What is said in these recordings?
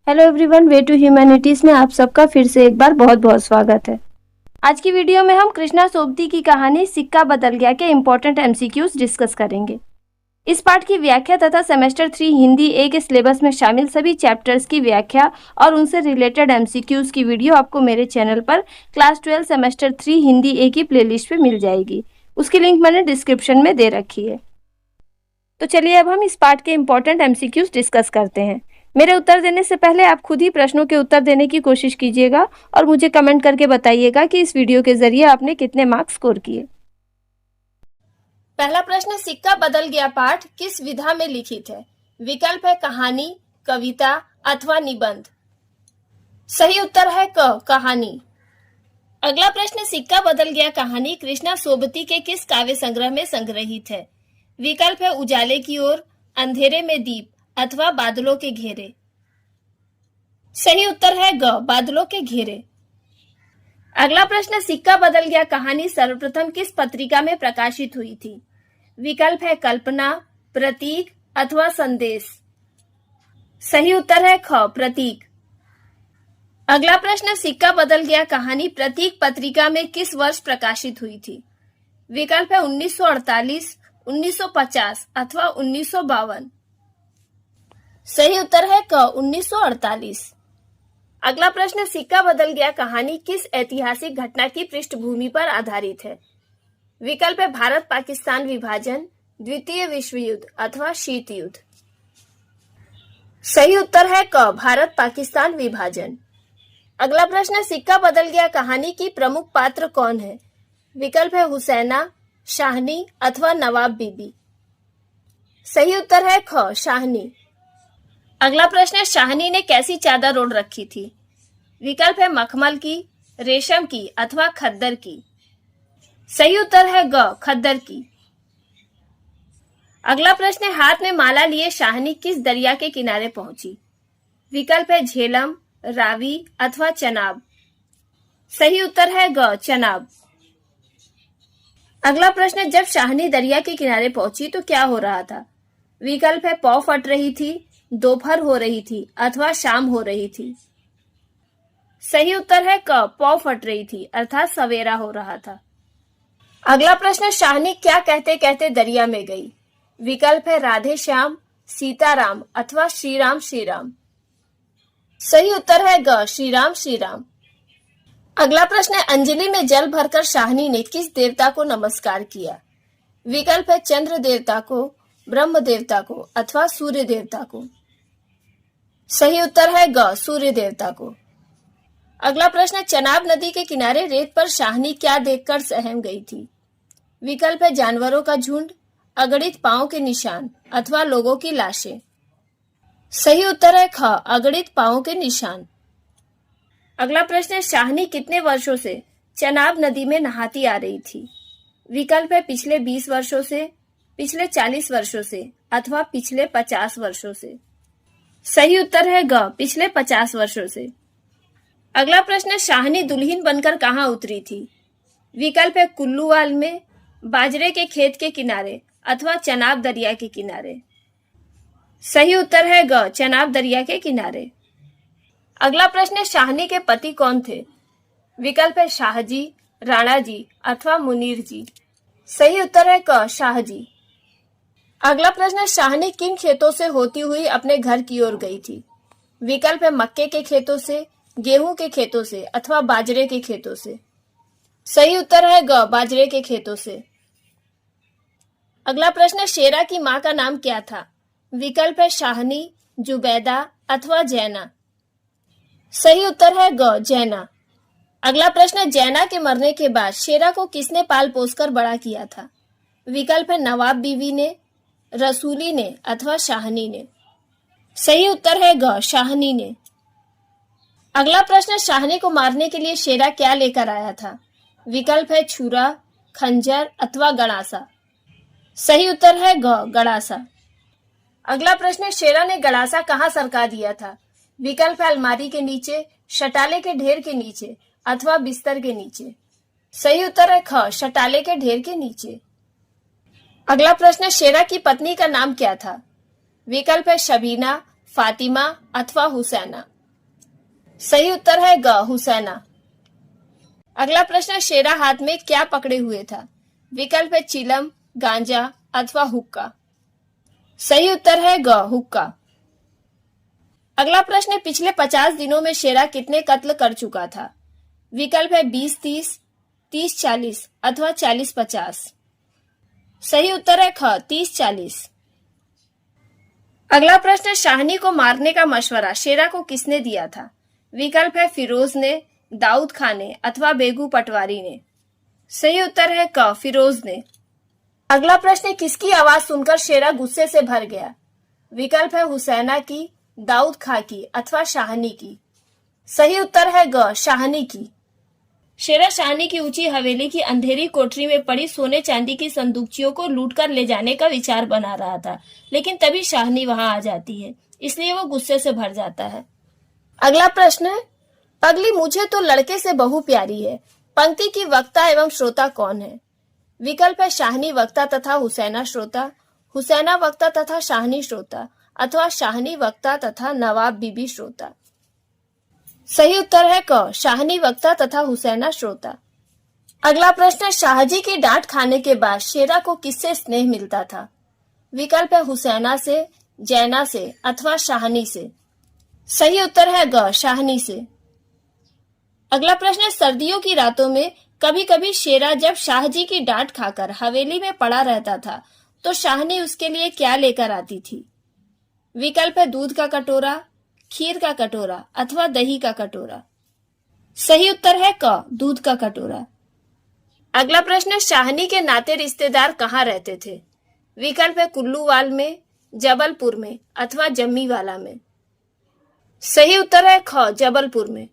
Hello everyone, way to humanities में आप सबका फिर से एक बार बहुत बहुत स्वागत है। आज की वीडियो में हम कृष्णा सोबती की कहानी सिक्का बदल गया के इम्पोर्टेंट एमसीक्यूज डिस्कस करेंगे। इस पाठ की व्याख्या तथा सेमेस्टर 3 हिंदी ए के सिलेबस में शामिल सभी चैप्टर्स की व्याख्या और उनसे रिलेटेड एमसीक्यूज की वीडियो आपको मेरे चैनल पर क्लास 12 सेमेस्टर 3 हिंदी ए की प्लेलिस्ट पे मिल जाएगी। उसकी लिंक मैंने डिस्क्रिप्शन में दे रखी है। तो चलिए अब हम इस पाठ के इम्पोर्टेंट एमसीक्यूज डिस्कस करते हैं। मेरे उत्तर देने से पहले आप खुद ही प्रश्नों के उत्तर देने की कोशिश कीजिएगा और मुझे कमेंट करके बताइएगा कि इस वीडियो के जरिए आपने कितने मार्क्स स्कोर किए। पहला प्रश्न, सिक्का बदल गया पाठ किस विधा में लिखित है? विकल्प है कहानी, कविता अथवा निबंध। सही उत्तर है क, कहानी। अगला प्रश्न, सिक्का बदल गया कहानी कृष्णा सोबती के किस काव्य संग्रह में संग्रहित है? विकल्प है उजाले की ओर, अंधेरे में दीप अथवा बादलों के घेरे। सही उत्तर है ग, बादलों के घेरे। अगला प्रश्न, सिक्का बदल गया कहानी सर्वप्रथम किस पत्रिका में प्रकाशित हुई थी? विकल्प है कल्पना, प्रतीक अथवा संदेश। सही उत्तर है ख, प्रतीक। अगला प्रश्न, सिक्का बदल गया कहानी प्रतीक पत्रिका में किस वर्ष प्रकाशित हुई थी? विकल्प है 1948, 1950 अथवा 1952। सही उत्तर है क, 1948। अगला प्रश्न, सिक्का बदल गया कहानी किस ऐतिहासिक घटना की पृष्ठभूमि पर आधारित है? विकल्प है भारत पाकिस्तान विभाजन, द्वितीय विश्व युद्ध अथवा शीत युद्ध। सही उत्तर है क, भारत पाकिस्तान विभाजन। अगला प्रश्न, सिक्का बदल गया कहानी की प्रमुख पात्र कौन है? विकल्प है हुसैना, शाहनी अथवा नवाब बीबी। सही उत्तर है ख, शाहनी। अगला प्रश्न, शाहनी ने कैसी चादर ओढ़ रखी थी? विकल्प है मखमल की, रेशम की अथवा खद्दर की। सही उत्तर है ग, खद्दर की। अगला प्रश्न, हाथ में माला लिए शाहनी किस दरिया के किनारे पहुंची? विकल्प है झेलम, रावी अथवा चनाब। सही उत्तर है ग, चनाब। अगला प्रश्न, जब शाहनी दरिया के किनारे पहुंची तो क्या हो रहा था? विकल्प है पौ फट रही थी, दोपहर हो रही थी अथवा शाम हो रही थी। सही उत्तर है क, पौ फट रही थी अर्थात सवेरा हो रहा था। अगला प्रश्न, शाहनी क्या कहते कहते दरिया में गई? विकल्प है राधे श्याम, सीताराम अथवा श्री राम श्री राम। सही उत्तर है ग, श्री राम श्री राम। अगला प्रश्न, अंजलि में जल भरकर शाहनी ने किस देवता को नमस्कार किया? विकल्प है चंद्र देवता को, ब्रह्म देवता को अथवा सूर्य देवता को। सही उत्तर है ग, सूर्य देवता को। अगला प्रश्न, चनाब नदी के किनारे रेत पर शाहनी क्या देखकर सहम गई थी? विकल्प है जानवरों का झुंड, अगणित पांव के निशान अथवा लोगों की लाशें। सही उत्तर है ख, अगणित पांव के निशान। अगला प्रश्न, शाहनी कितने वर्षों से चनाब नदी में नहाती आ रही थी? विकल्प है पिछले 20 वर्षों से, पिछले 40 वर्षों से अथवा पिछले 50 वर्षों से। सही उत्तर है ग, पिछले 50 वर्षों से। अगला प्रश्न, शाहनी दुल्हन बनकर कहाँ उतरी थी? विकल्प है कुल्लूवाल में, बाजरे के खेत के किनारे अथवा चनाब दरिया के किनारे। सही उत्तर है ग, चनाब दरिया के किनारे। अगला प्रश्न, शाहनी के पति कौन थे? विकल्प है शाहजी, राणा जी अथवा मुनीर जी। सही उत्तर है क, शाहजी। अगला प्रश्न, शाहनी किन खेतों से होती हुई अपने घर की ओर गई थी? विकल्प है मक्के के खेतों से, गेहूं के खेतों से अथवा बाजरे के खेतों से। सही उत्तर है ग, बाजरे के खेतों से। अगला प्रश्न, शेरा की मां का नाम क्या था? विकल्प है शाहनी, जुबैदा अथवा जैना। सही उत्तर है ग, जैना। अगला प्रश्न, जैना के मरने के बाद शेरा को किसने पाल पोसकर बड़ा किया था? विकल्प है नवाब बीवी ने, रसूली ने अथवा शाहनी ने। सही उत्तर है ग, शाहनी ने। अगला प्रश्न, शाहनी को मारने के लिए शेरा क्या लेकर आया था? विकल्प है छुरा, खंजर अथवा गड़ासा। सही उत्तर है ग, गड़ासा। अगला प्रश्न, शेरा ने गड़ासा कहाँ सरका दिया था? विकल्प है अलमारी के नीचे, शटाले के ढेर के नीचे अथवा बिस्तर के नीचे। सही उत्तर है ख, शटाले के ढेर के नीचे। अगला प्रश्न, शेरा की पत्नी का नाम क्या था? विकल्प है शबीना, फातिमा अथवा हुसैना। सही उत्तर है ग, हुसैना। अगला प्रश्न, शेरा हाथ में क्या पकड़े हुए था? विकल्प है चिलम, गांजा अथवा हुक्का। सही उत्तर है ग, हुक्का। अगला प्रश्न, पिछले 50 दिनों में शेरा कितने कत्ल कर चुका था? विकल्प है 20-30, 30-40 अथवा 40-50। सही उत्तर है ख, 30-40। अगला प्रश्न, शाहनी को मारने का मशवरा शेरा को किसने दिया था? विकल्प है फिरोज ने, दाऊद खान ने अथवा बेगू पटवारी ने। सही उत्तर है क, फिरोज ने। अगला प्रश्न, किसकी आवाज सुनकर शेरा गुस्से से भर गया? विकल्प है हुसैना की, दाऊद खां की अथवा शाहनी की। सही उत्तर है ग, शाहनी की। शेरा शाहनी की ऊंची हवेली की अंधेरी कोठरी में पड़ी सोने चांदी की संदूकचियों को लूटकर ले जाने का विचार बना रहा था, लेकिन तभी शाहनी वहां आ जाती है, इसलिए वो गुस्से से भर जाता है। अगला प्रश्न है, पगली मुझे तो लड़के से बहु प्यारी है, पंक्ति की वक्ता एवं श्रोता कौन है? विकल्प है शाहनी वक्ता तथा हुसैना श्रोता, हुसैना वक्ता तथा शाहनी श्रोता अथवा शाहनी वक्ता तथा नवाब बीबी श्रोता। सही उत्तर है क, शाहनी वक्ता तथा हुसैना श्रोता। अगला प्रश्न, शाहजी की डांट खाने के बाद शेरा को किससे स्नेह मिलता था? विकल्प है हुसैना से, जैना से अथवा शाहनी से। सही उत्तर है ग, शाहनी से। अगला प्रश्न, सर्दियों की रातों में कभी कभी शेरा जब शाहजी की डांट खाकर हवेली में पड़ा रहता था तो शाहनी उसके लिए क्या लेकर आती थी? विकल्प है दूध का कटोरा, खीर का कटोरा अथवा दही का कटोरा। सही उत्तर है क, दूध का कटोरा। अगला प्रश्न, शाहनी के नाते रिश्तेदार कहाँ रहते थे? विकल्प है कुल्लूवाल में, जबलपुर में अथवा जम्मीवाला में। सही उत्तर है ख, जबलपुर में।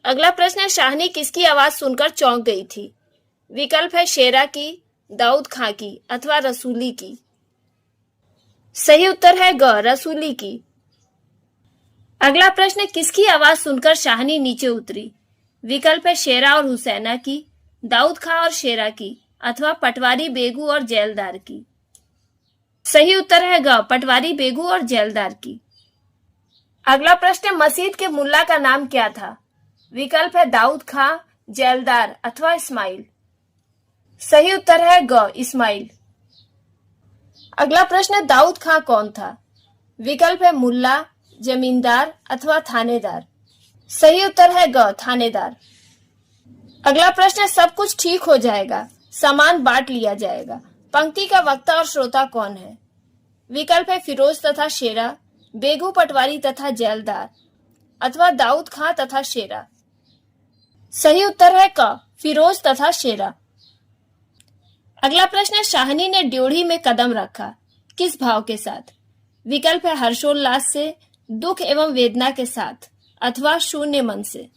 अगला प्रश्न, शाहनी किसकी आवाज सुनकर चौंक गई थी? विकल्प है शेरा की, दाऊद खां की अथवा रसूली की। सही उत्तर है ग, रसूली की। अगला प्रश्न, किसकी आवाज सुनकर शाहनी नीचे उतरी? विकल्प है शेरा और हुसैना की, दाऊद खां और शेरा की अथवा पटवारी बेगू और जेलदार की। सही उत्तर है ग, पटवारी बेगू और जेलदार की। अगला प्रश्न, मस्जिद के मुल्ला का नाम क्या था? विकल्प है दाऊद खां, जेलदार अथवा इस्माइल। सही उत्तर है ग, इस्माइल। अगला प्रश्न, दाऊद खां कौन था? विकल्प है मुल्ला, जमींदार अथवा थानेदार। सही उत्तर है ग, थानेदार। अगला प्रश्न, सब कुछ ठीक हो जाएगा, सामान बांट लिया जाएगा, पंक्ति का वक्ता और श्रोता कौन है? विकल्प है फिरोज तथा शेरा, बेगू पटवारी तथा जेलदार अथवा दाऊद खां तथा शेरा। सही उत्तर है क, फिरोज तथा शेरा। अगला प्रश्न, शाहनी ने ड्योढ़ी में कदम रखा, किस भाव के साथ? विकल्प है हर्षोल्लास से, दुख एवं वेदना के साथ अथवा शून्य मन से।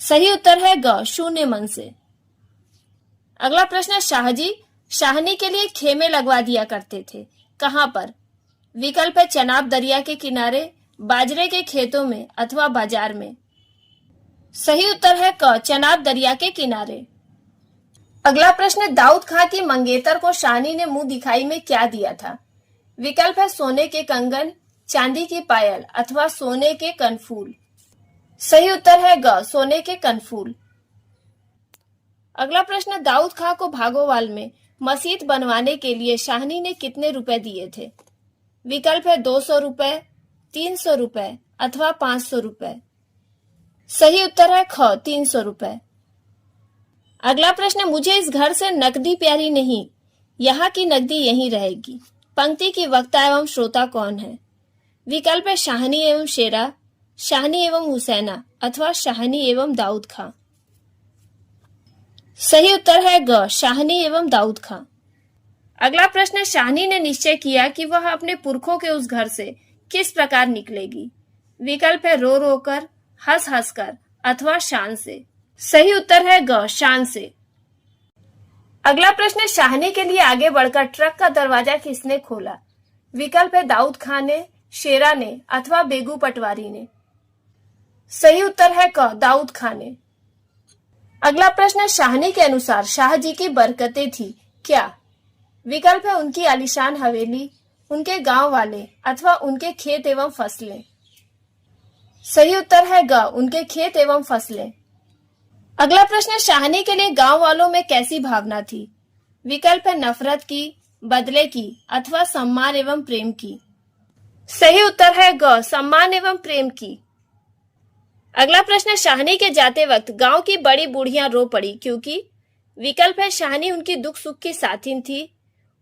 सही उत्तर है ग, शून्य मन से। अगला प्रश्न, शाहजी शाहनी के लिए खेमे लगवा दिया करते थे, कहां पर? विकल्प है चनाब दरिया के किनारे, बाजरे के खेतों में अथवा बाजार में। सही उत्तर है क, चनाब दरिया के किनारे। अगला प्रश्न, दाऊद खां की मंगेतर को शाहनी ने मुंह दिखाई में क्या दिया था? विकल्प है सोने के कंगन, चांदी की पायल अथवा सोने के कनफूल। सही उत्तर है ग, सोने के कनफूल। अगला प्रश्न, दाऊद खां को भागोवाल में मस्जिद बनवाने के लिए शाहनी ने कितने रुपए दिए थे? विकल्प है 200 रुपए, 300 रुपए अथवा 500 रुपए। सही उत्तर है ख, 300 रुपए। अगला प्रश्न, मुझे इस घर से नकदी प्यारी नहीं, यहाँ की नकदी यहीं रहेगी, पंक्ति की वक्ता एवं श्रोता कौन है? विकल्प है शाहनी एवं शेरा, शाहनी एवं हुसैना अथवा शाहनी एवं दाऊद खां। सही उत्तर है ग, शाहनी एवं दाऊद खां। अगला प्रश्न, शाहनी ने निश्चय किया कि वह अपने पुरखों के उस घर से किस प्रकार निकलेगी? विकल्प है रो रो कर, हंस हंस कर अथवा शान से। सही उत्तर है ग, शान से। अगला प्रश्न, शाहनी के लिए आगे बढ़कर ट्रक का दरवाजा किसने खोला? विकल्प है दाऊद खां ने, शेरा ने अथवा बेगू पटवारी ने। सही उत्तर है क, दाऊद खां ने। अगला प्रश्न, शाहनी के अनुसार शाहजी की बरकतें थी क्या? विकल्प है उनकी आलीशान हवेली, उनके गांव वाले अथवा उनके खेत एवं फसलें। सही उत्तर है ग, उनके खेत एवं फसलें। अगला प्रश्न, शाहनी के लिए गांव वालों में कैसी भावना थी? विकल्प है नफरत की, बदले की अथवा सम्मान एवं प्रेम की। सही उत्तर है ग, सम्मान एवं प्रेम की। अगला प्रश्न, शाहनी के जाते वक्त गांव की बड़ी बूढ़ियां रो पड़ी क्योंकि? विकल्प है शाहनी उनकी दुख सुख की साथिन थी,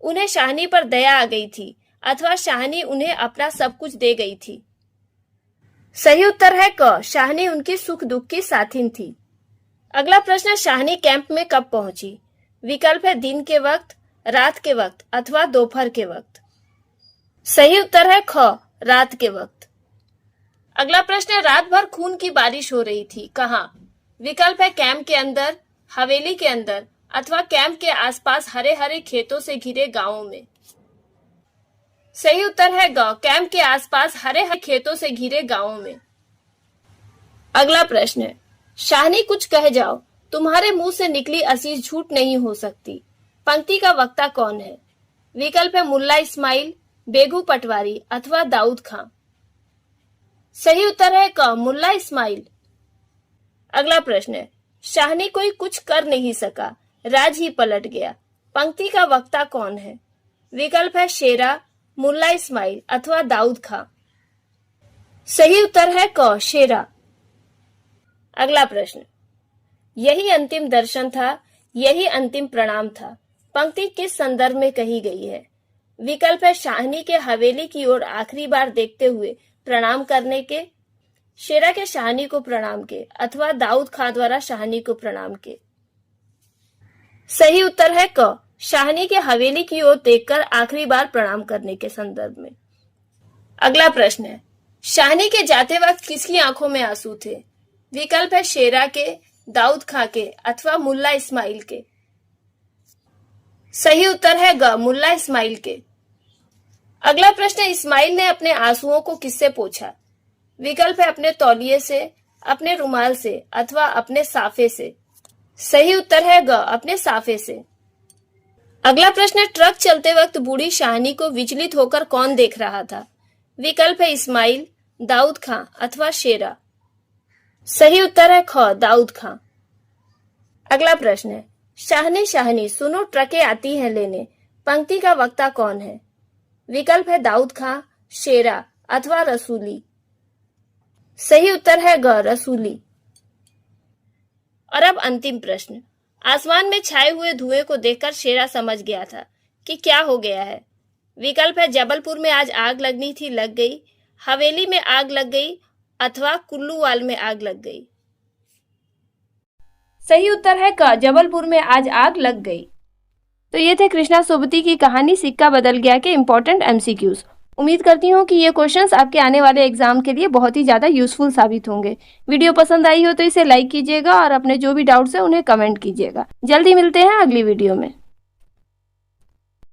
उन्हें शाहनी पर दया आ गई थी अथवा शाहनी उन्हें अपना सब कुछ दे गई थी। सही उत्तर है क, शाहनी उनकी सुख दुख की साथिन थी। अगला प्रश्न, शाहनी कैंप में कब पहुंची? विकल्प है दिन के वक्त, रात के वक्त अथवा दोपहर के वक्त। सही उत्तर है ख, रात के वक्त। अगला प्रश्न, रात भर खून की बारिश हो रही थी, कहां? विकल्प है कैंप के अंदर, हवेली के अंदर अथवा कैंप के आसपास हरे हरे खेतों से घिरे गांवों में। सही उत्तर है ग, कैंप के आसपास हरे हरे खेतों से घिरे गांवों में। अगला प्रश्न, शाहनी कुछ कह जाओ, तुम्हारे मुंह से निकली असीस झूठ नहीं हो सकती। पंक्ति का वक्ता कौन है? विकल्प है मुल्ला इस्माइल, बेगू पटवारी अथवा दाऊद खां। सही उत्तर है क, मुल्ला इस्माइल। अगला प्रश्न, शाहनी कोई कुछ कर नहीं सका, राज ही पलट गया। पंक्ति का वक्ता कौन है? विकल्प है शेरा, मुल्ला इस्माइल अथवा दाऊद खां। सही उत्तर है क, शेरा। अगला प्रश्न, यही अंतिम दर्शन था, यही अंतिम प्रणाम था। पंक्ति किस संदर्भ में कही गई है? विकल्प है शाहनी के हवेली की ओर आखिरी बार देखते हुए प्रणाम करने के, शेरा के शाहनी को प्रणाम के अथवा दाऊद खां द्वारा शाहनी को प्रणाम के। सही उत्तर है क, शाहनी के हवेली की ओर देखकर आखिरी बार प्रणाम करने के संदर्भ में। अगला प्रश्न है, शाहनी के जाते वक्त किसकी आंखों में आंसू थे? विकल्प है शेरा के, दाऊद खां के अथवा मुल्ला इस्माइल के। सही उत्तर है ग, मुल्ला इस्माइल के। अगला प्रश्न, इस्माइल ने अपने आंसुओं को किससे पोंछा? विकल्प है अपने तौलिए से, अपने रुमाल से अथवा अपने साफे से। सही उत्तर है ग, अपने साफे से। अगला प्रश्न, ट्रक चलते वक्त बूढ़ी शाहनी को विचलित होकर कौन देख रहा था? विकल्प है इस्माइल, दाऊद खां अथवा शेरा। सही उत्तर है ख, दाऊद खां। अगला प्रश्न है, शाहनी शाहनी सुनो ट्रकें आती हैं लेने। पंक्ति का वक्ता कौन है? विकल्प है दाऊद खां, शेरा अथवा रसूली। सही उत्तर है ग, रसूली। और अब अंतिम प्रश्न, आसमान में छाए हुए धुएं को देखकर शेरा समझ गया था कि क्या हो गया है। विकल्प है जबलपुर में आज आग लगनी थी, लग गई, हवेली में आग लग गई अथवा कुल्लूवाल में आग लग गई। सही उत्तर है क, जबलपुर में आज आग लग गई। तो ये थे कृष्णा सोबती की कहानी सिक्का बदल गया के इम्पोर्टेंट एमसीक्यूज। उम्मीद करती हूँ कि ये क्वेश्चंस आपके आने वाले एग्जाम के लिए बहुत ही ज़्यादा यूजफुल साबित होंगे। वीडियो पसंद आई हो तो इसे लाइक कीजिएगा और अपने जो भी डाउट्स हैं उन्हें कमेंट कीजिएगा। जल्दी मिलते हैं अगली वीडियो में।